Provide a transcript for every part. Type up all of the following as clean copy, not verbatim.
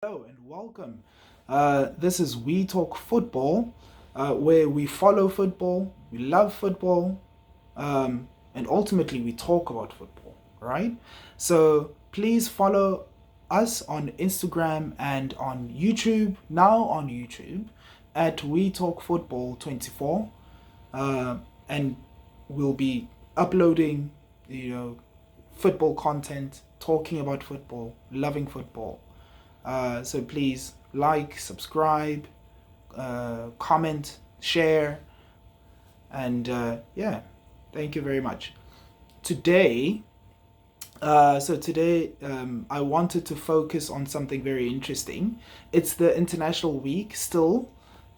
Hello and welcome. This is We Talk Football, where we follow football, we love football, and ultimately we talk about football, right? So please follow us on Instagram and on YouTube, now on YouTube, at We Talk Football 24. And we'll be uploading, football content, talking about football, loving football. So please like, subscribe, comment, share, and yeah, thank you very much. Today, I wanted to focus on something very interesting. It's the international week still.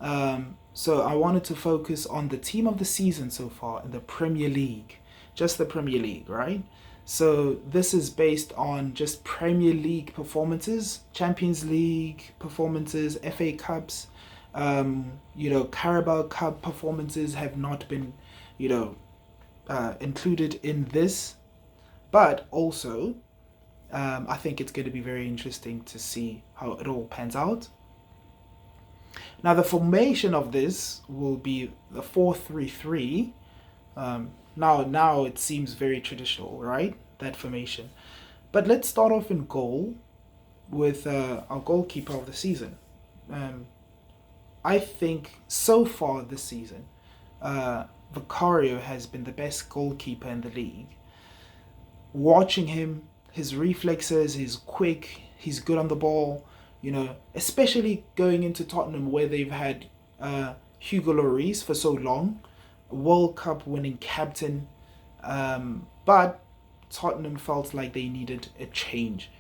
So I wanted to focus on the team of the season so far in the Premier League, just the Premier League, right? So this is based on just Premier League performances, Champions League performances, FA Cups, Carabao Cup performances have not been, you know, included in this, but also I think it's going to be very interesting to see how it all pans out. Now, the formation of this will be the 4-3-3. Now it seems very traditional, right? That formation. But let's start off in goal with our goalkeeper of the season. Um, I think so far this season, Vicario has been the best goalkeeper in the league. Watching him, his reflexes, he's quick, he's good on the ball, especially going into Tottenham where they've had Hugo Lloris for so long, World Cup winning captain. But Tottenham felt like they needed a change.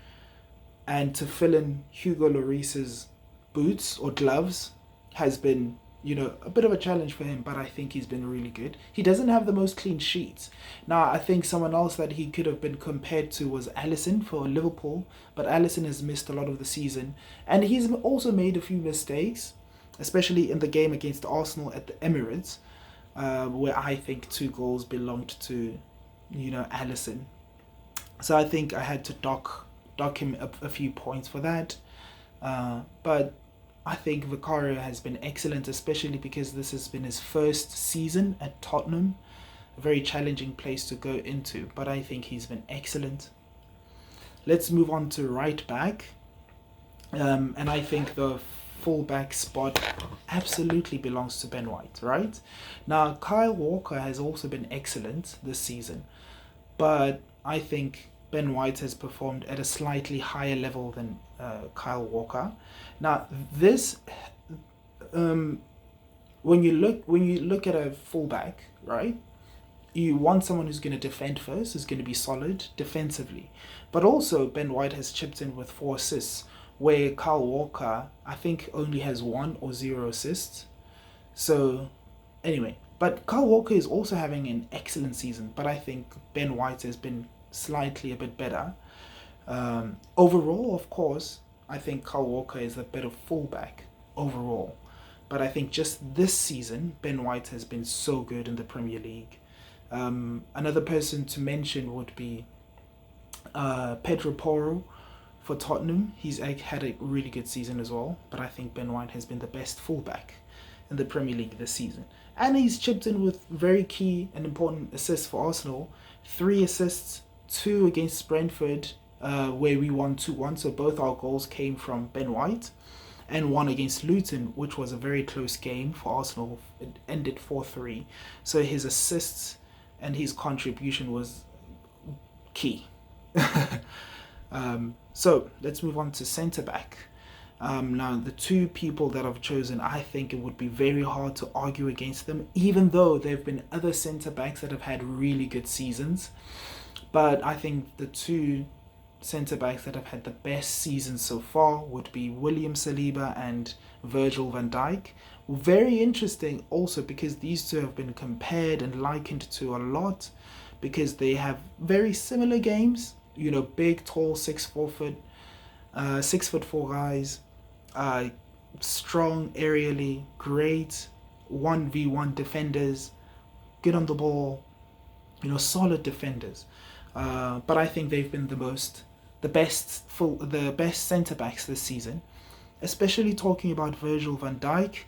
And to fill in Hugo Lloris's boots or gloves has been, a bit of a challenge for him, but I think he's been really good. He doesn't have the most clean sheets. Now, I think someone else that he could have been compared to was Alisson for Liverpool, but Alisson has missed a lot of the season. And he's also made a few mistakes, especially in the game against Arsenal at the Emirates, where I think two goals belonged to, Alisson. So I think I had to dock him a few points for that. But I think Vicario has been excellent, especially because this has been his first season at Tottenham. A very challenging place to go into, but I think he's been excellent. Let's move on to right back. And I think the fullback spot absolutely belongs to Ben White, right? Now, Kyle Walker has also been excellent this season, but I think Ben White has performed at a slightly higher level than Kyle Walker. Now, this when you look at a fullback, right? You want someone who's going to defend first, who's going to be solid defensively, but also Ben White has chipped in with 4 assists, where Kyle Walker I think only has 1 or 0 assists. So anyway, but Kyle Walker is also having an excellent season, but I think Ben White has been slightly a bit better. Overall, of course, I think Kyle Walker is a better fullback overall. But I think just this season, Ben White has been so good in the Premier League. Another person to mention would be Pedro Porro for Tottenham. He's had a really good season as well, but I think Ben White has been the best fullback in the Premier League this season. And he's chipped in with very key and important assists for Arsenal. 3 assists, two against Brentford, where we won 2-1. So both our goals came from Ben White. And one against Luton, which was a very close game for Arsenal. It ended 4-3. So his assists and his contribution was key. So let's move on to centre back. Now, the two people that I've chosen, I think it would be very hard to argue against them, even though there have been other centre backs that have had really good seasons. But I think the two centre backs that have had the best season so far would be William Saliba and Virgil van Dijk. Very interesting also because these two have been compared and likened to a lot because they have very similar games. Big, tall, 6'4" guys, strong aerially, great 1v1 defenders, good on the ball, solid defenders. But I think they've been the most the best centre backs this season, especially talking about Virgil van Dijk.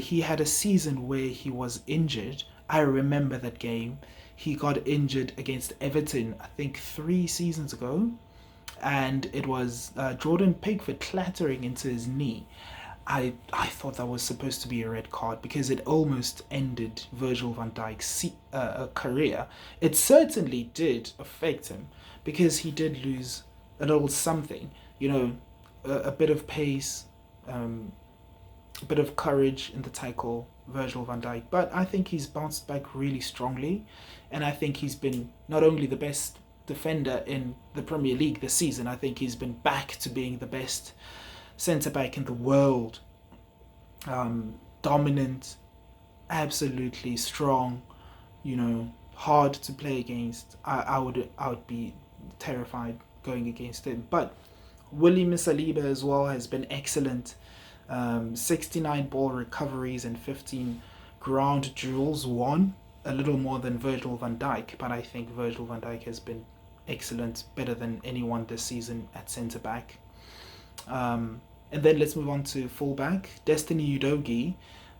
He had a season where he was injured. I remember that game. He got injured against Everton, I think 3 seasons ago, and it was Jordan Pickford clattering into his knee. I thought that was supposed to be a red card because it almost ended Virgil van Dijk's career. It certainly did affect him because he did lose a little something, you know, a bit of pace, a bit of courage in the tackle, Virgil van Dijk. But I think he's bounced back really strongly, and I think he's been not only the best defender in the Premier League this season, I think he's been back to being the best centre back in the world. Dominant, absolutely strong, you know, hard to play against. I would be terrified going against him. But William Saliba as well has been excellent. 69 ball recoveries and 15 ground duels won, a little more than Virgil van Dijk, but I think Virgil van Dijk has been excellent, better than anyone this season at centre back. And then let's move on to fullback, Destiny Udogie.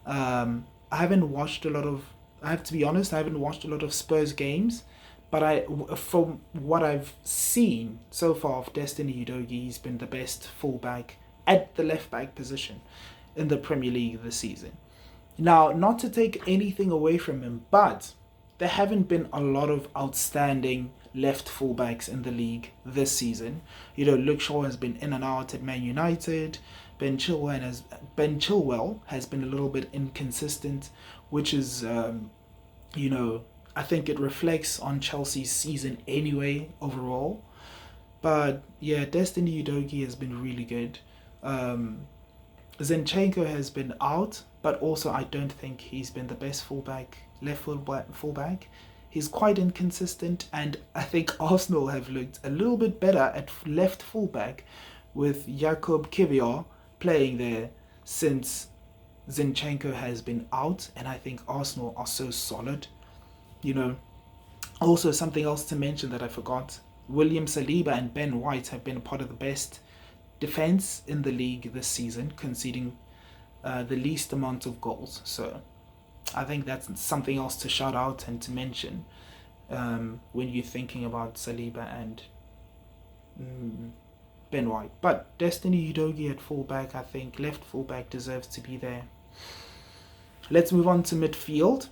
I haven't watched a lot of. I have to be honest. I haven't watched a lot of Spurs games, but from what I've seen so far of Destiny Udogie, he's been the best fullback at the left back position in the Premier League this season. Now, not to take anything away from him, but there haven't been a lot of outstanding left fullbacks in the league this season. You know, Luke Shaw has been in and out at Man United. Ben Chilwell has been a little bit inconsistent, which is, you know, I think it reflects on Chelsea's season anyway overall. But yeah, Destiny Udogie has been really good. Zinchenko has been out, but also I don't think he's been the best left fullback. He's quite inconsistent, and I think Arsenal have looked a little bit better at left fullback with Jakub Kiwior playing there since Zinchenko has been out, and I think Arsenal are so solid. You know, also something else to mention that I forgot, William Saliba and Ben White have been a part of the best defense in the league this season, conceding the least amount of goals. So I think that's something else to shout out and to mention when you're thinking about Saliba and Ben White. But Destiny Udogie at fullback, I think left fullback deserves to be there. Let's move on to midfield.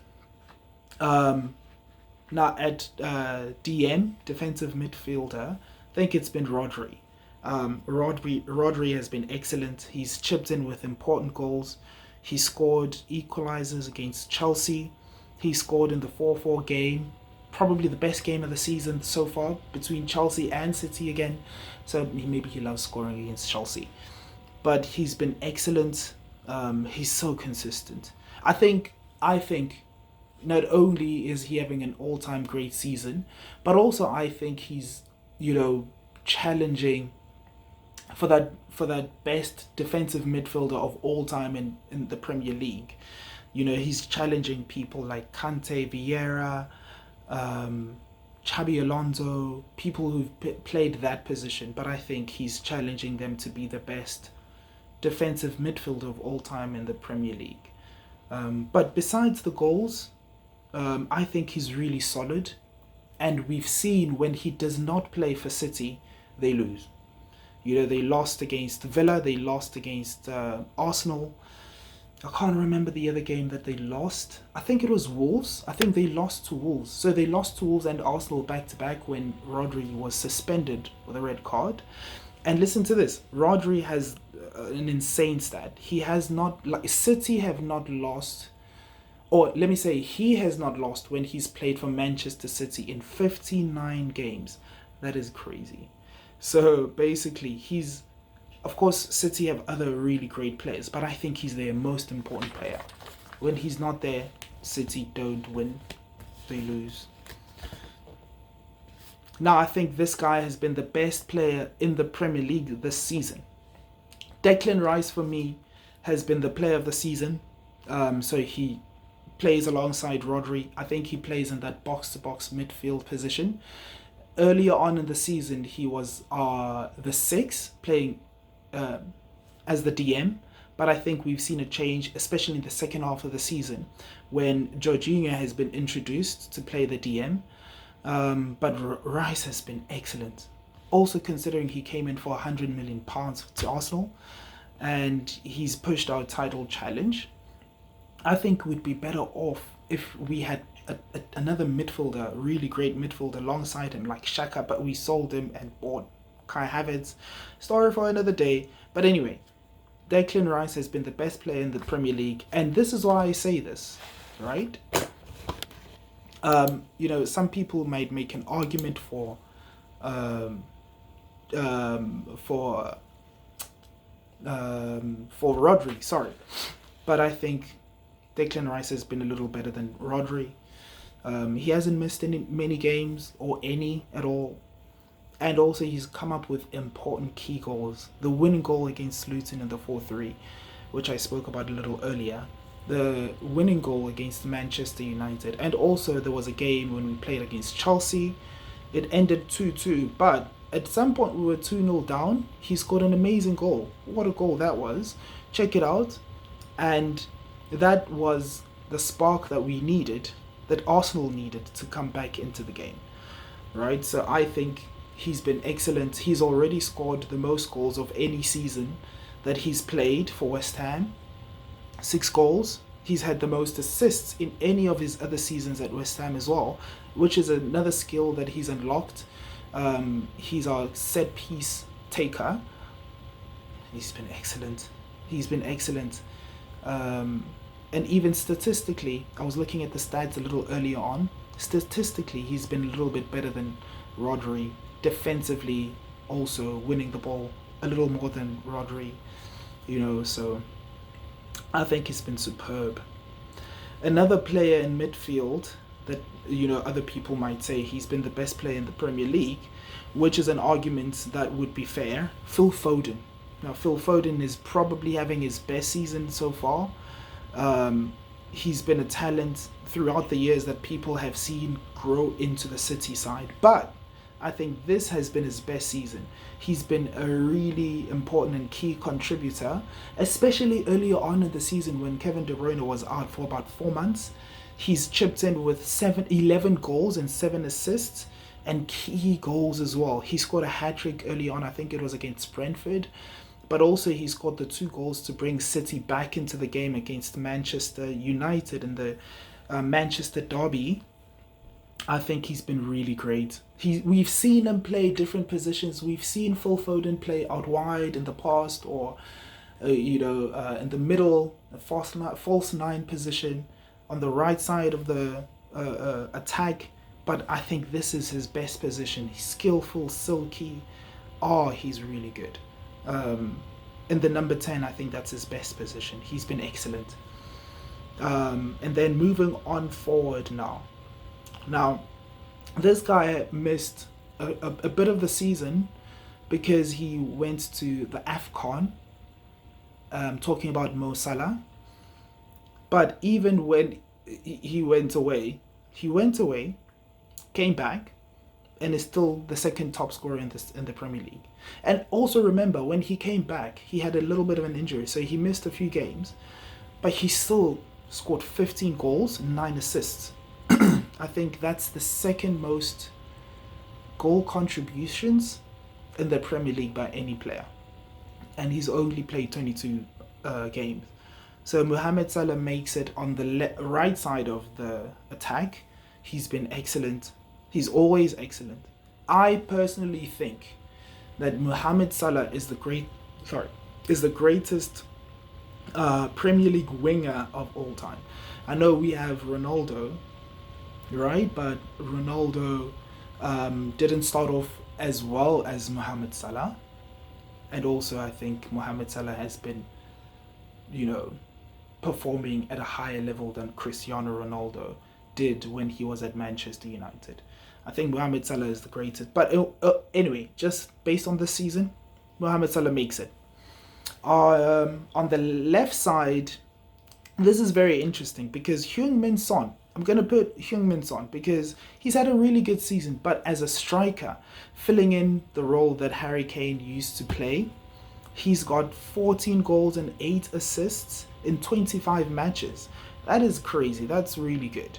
Now at DM, defensive midfielder, I think it's been Rodri. Rodri has been excellent. He's chipped in with important goals. He scored equalizers against Chelsea. He scored in the 4-4 game, probably the best game of the season so far between Chelsea and City again. So maybe he loves scoring against Chelsea. But he's been excellent. He's so consistent. I think not only is he having an all-time great season, but also I think he's, you know, challenging for that best defensive midfielder of all time in the Premier League. You know, he's challenging people like Kante, Vieira, Xabi Alonso, people who've played that position, but I think he's challenging them to be the best defensive midfielder of all time in the Premier League. But besides the goals, I think he's really solid, and we've seen when he does not play for City, they lose. You know, they lost against Villa, they lost against Arsenal. I can't remember the other game that they lost. I think it was Wolves. I think they lost to Wolves. So they lost to Wolves and Arsenal back-to-back when Rodri was suspended with a red card. And listen to this. Rodri has an insane stat. He has not... City have not lost... Or let me say, he has not lost when he's played for Manchester City in 59 games. That is crazy. So basically, he's... Of course, City have other really great players, but I think he's their most important player. When he's not there, City don't win. They lose. Now, I think this guy has been the best player in the Premier League this season. Declan Rice, for me, has been the player of the season. So he plays alongside Rodri. I think he plays in that box-to-box midfield position. Earlier on in the season, he was the six, playing as the DM. But I think we've seen a change, especially in the second half of the season, when Jorginho has been introduced to play the DM. But Rice has been excellent. Also considering he came in for £100 million to Arsenal, and he's pushed our title challenge. I think we'd be better off if we had another midfielder, really great midfielder alongside him, like Xhaka, but we sold him and bought Kai Havertz. Story for another day. But anyway, Declan Rice has been the best player in the Premier League, and this is why I say this, right? Some people might make an argument for Rodri, sorry, but I think Declan Rice has been a little better than Rodri. He hasn't missed many games or any at all. And also he's come up with important key goals. The winning goal against Luton in the 4-3, which I spoke about a little earlier. The winning goal against Manchester United. And also there was a game when we played against Chelsea. It ended 2-2, but at some point we were 2-0 down. He scored an amazing goal. What a goal that was. Check it out. And that was the spark that we needed, that Arsenal needed to come back into the game. Right? So I think he's been excellent. He's already scored the most goals of any season that he's played for West Ham. 6 goals. He's had the most assists in any of his other seasons at West Ham as well, which is another skill that he's unlocked. He's our set piece taker. He's been excellent. And even statistically, I was looking at the stats a little earlier on. Statistically, he's been a little bit better than Rodri. Defensively, also winning the ball a little more than Rodri. So I think he's been superb. Another player in midfield that, other people might say he's been the best player in the Premier League, which is an argument that would be fair, Phil Foden. Now, Phil Foden is probably having his best season so far. He's been a talent throughout the years that people have seen grow into the City side. But I think this has been his best season. He's been a really important and key contributor, especially earlier on in the season when Kevin De Bruyne was out for about 4 months. He's chipped in with 11 goals and 7 assists and key goals as well. He scored a hat-trick early on, I think it was against Brentford. But also he scored the 2 goals to bring City back into the game against Manchester United in the Manchester derby. I think he's been really great. We've seen him play different positions. We've seen Phil Foden play out wide in the past, or in the middle, a false nine position on the right side of the attack. But I think this is his best position. He's skillful, silky. He's really good. In the number 10, I think that's his best position. He's been excellent. And then moving on forward now. Now, this guy missed a bit of the season because he went to the AFCON, talking about Mo Salah. But even when he went away, came back, and is still the second top scorer in the Premier League. And also remember, when he came back, he had a little bit of an injury, so he missed a few games, but he still scored 15 goals and 9 assists. I think that's the second most goal contributions in the Premier League by any player. And he's only played 22 games. So Mohamed Salah makes it on the right side of the attack. He's been excellent. He's always excellent. I personally think that Mohamed Salah is the greatest Premier League winger of all time. I know we have Ronaldo, right? But Ronaldo didn't start off as well as Mohamed Salah. And also I think Mohamed Salah has been, performing at a higher level than Cristiano Ronaldo did when he was at Manchester United. I think Mohamed Salah is the greatest. But anyway, just based on this season, Mohamed Salah makes it. On the left side, this is very interesting because Heung-min Son I'm going to put Heung-min Son because he's had a really good season, but as a striker, filling in the role that Harry Kane used to play, he's got 14 goals and 8 assists in 25 matches. That is crazy. That's really good.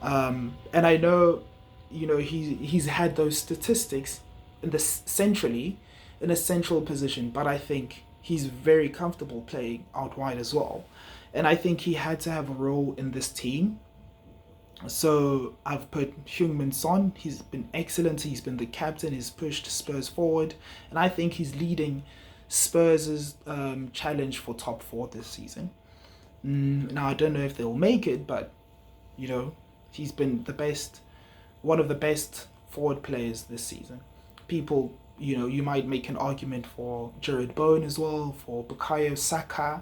And I know, he's had those statistics in the centrally in a central position, but I think he's very comfortable playing out wide as well. And I think he had to have a role in this team. So I've put Heung-min Son. He's been excellent. He's been the captain. He's pushed Spurs forward, and I think he's leading Spurs' challenge for top 4 this season. Now I don't know if they'll make it, but he's been one of the best forward players this season. People, you might make an argument for Jared Bowen as well, for Bukayo Saka,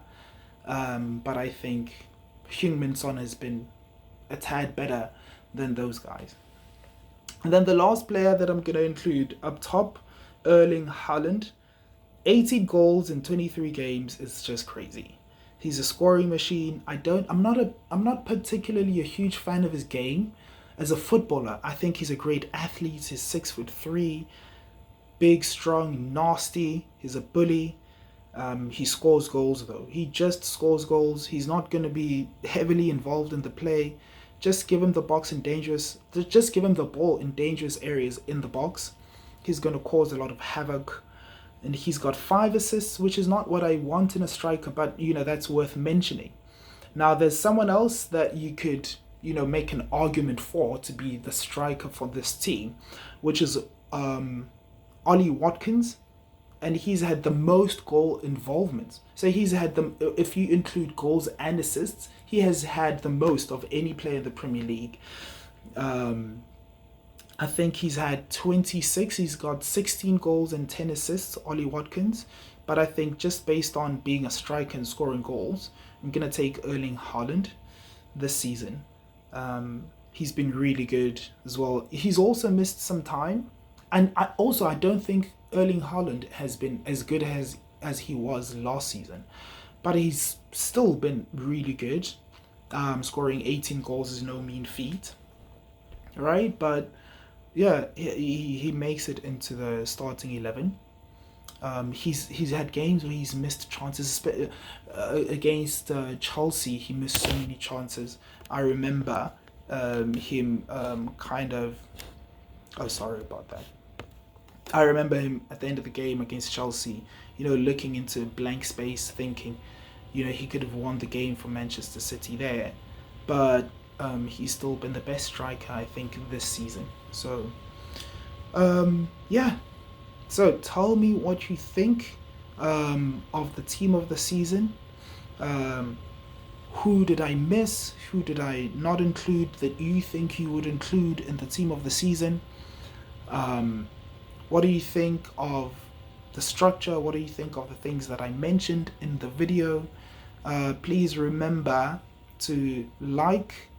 but I think Heung-min Son has been a tad better than those guys. And then the last player that I'm going to include up top, Erling Haaland. 80 goals in 23 games is just crazy. He's a scoring machine. I'm not particularly a huge fan of his game as a footballer. I think he's a great athlete. He's 6'3", big, strong, nasty. He's a bully. He scores goals though. He just scores goals. He's not going to be heavily involved in the play. Just give him the ball in dangerous areas in the box. He's going to cause a lot of havoc. And he's got 5 assists, which is not what I want in a striker, but that's worth mentioning. Now there's someone else that you could make an argument for to be the striker for this team, which is Ollie Watkins, and he's had the most goal involvement. So he's had if you include goals and assists, he has had the most of any player in the Premier League. I think he's had 26. He's got 16 goals and 10 assists, Ollie Watkins. But I think just based on being a striker and scoring goals, I'm going to take Erling Haaland this season. He's been really good as well. He's also missed some time. And I don't think Erling Haaland has been as good as he was last season. But he's still been really good. Scoring 18 goals is no mean feat. Right? But yeah, he makes it into the starting 11. He's had games where he's missed chances. Against Chelsea, he missed so many chances. I remember him oh, sorry about that. I remember him at the end of the game against Chelsea, looking into blank space, thinking, he could have won the game for Manchester City there. But he's still been the best striker, I think, this season. So, yeah. So tell me what you think of the team of the season. Who did I miss? Who did I not include that you think you would include in the team of the season? What do you think of the structure? What do you think of the things that I mentioned in the video? Please remember to like,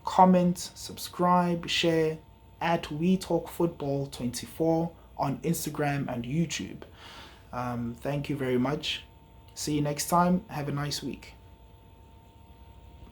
comment, subscribe, share at WeTalkFootball24 on Instagram and YouTube. Thank you very much. See you next time. Have a nice week.